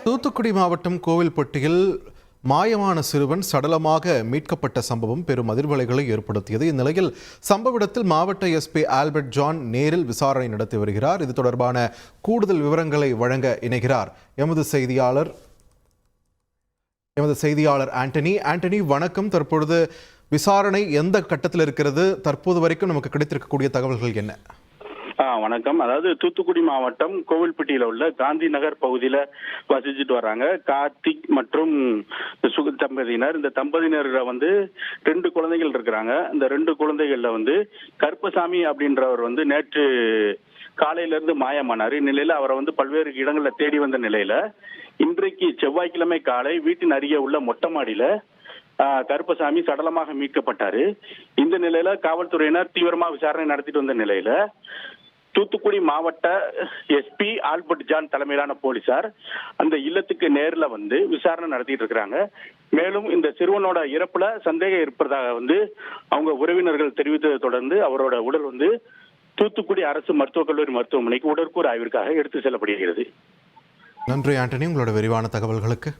தூத்துக்குடி மாவட்டம் கோவில்பட்டியில் மாயமான சிறுவன் சடலமாக மீட்கப்பட்ட சம்பவம் பெரும் அதிர்வலைகளை ஏற்படுத்தியது. இந்நிலையில் சம்பவ இடத்தில் மாவட்ட எஸ்பி ஆல்பர்ட் ஜான் நேரில் விசாரணை நடத்தி வருகிறார். இது தொடர்பான கூடுதல் விவரங்களை வழங்க இணைகிறார் எமது செய்தியாளர் ஆண்டனி. வணக்கம். தற்பொழுது விசாரணை எந்த கட்டத்தில் இருக்கிறது? தற்போது வரைக்கும் நமக்கு கிடைத்திருக்கக்கூடிய தகவல்கள் என்ன? வணக்கம். அதாவது தூத்துக்குடி மாவட்டம் கோவில்பட்டியில உள்ள காந்தி நகர் பகுதியில வசிச்சுட்டு வர்றாங்க கார்த்திக் மற்றும் தம்பதியினர். இந்த தம்பதியினர்ல 2 குழந்தைகள் இருக்கிறாங்க. இந்த 2 குழந்தைகள்ல கருப்பசாமி அப்படின்றவர் நேற்று காலையில இருந்து மாயமானார். இந்நிலையில அவரை பல்வேறு இடங்கள்ல தேடி வந்த நிலையில இன்றைக்கு செவ்வாய்க்கிழமை காலை வீட்டின் அருகே உள்ள மொட்டை மாடியில கருப்பசாமி சடலமாக மீட்கப்பட்டாரு. இந்த நிலையில காவல்துறையினர் தீவிரமா விசாரணை நடத்திட்டு வந்த நிலையில தூத்துக்குடி மாவட்ட எஸ்பி ஆல்பர்ட் ஜான் தலைமையிலான போலீசார் அந்த இல்லத்துக்கு நேர்ல விசாரணை நடத்திட்டு இருக்கிறாங்க. மேலும் இந்த சிறுவனோட இறப்புல சந்தேகம் இருப்பதாக அவங்க உறவினர்கள் தெரிவித்ததை தொடர்ந்து அவரோட உடல் தூத்துக்குடி அரசு மருத்துவக் கல்லூரி மருத்துவமனைக்கு உடற்கூறு ஆய்விற்காக எடுத்து செல்லப்படுகிறது. நன்றி ஆண்டனி, உங்களோட விரிவான தகவல்களுக்கு.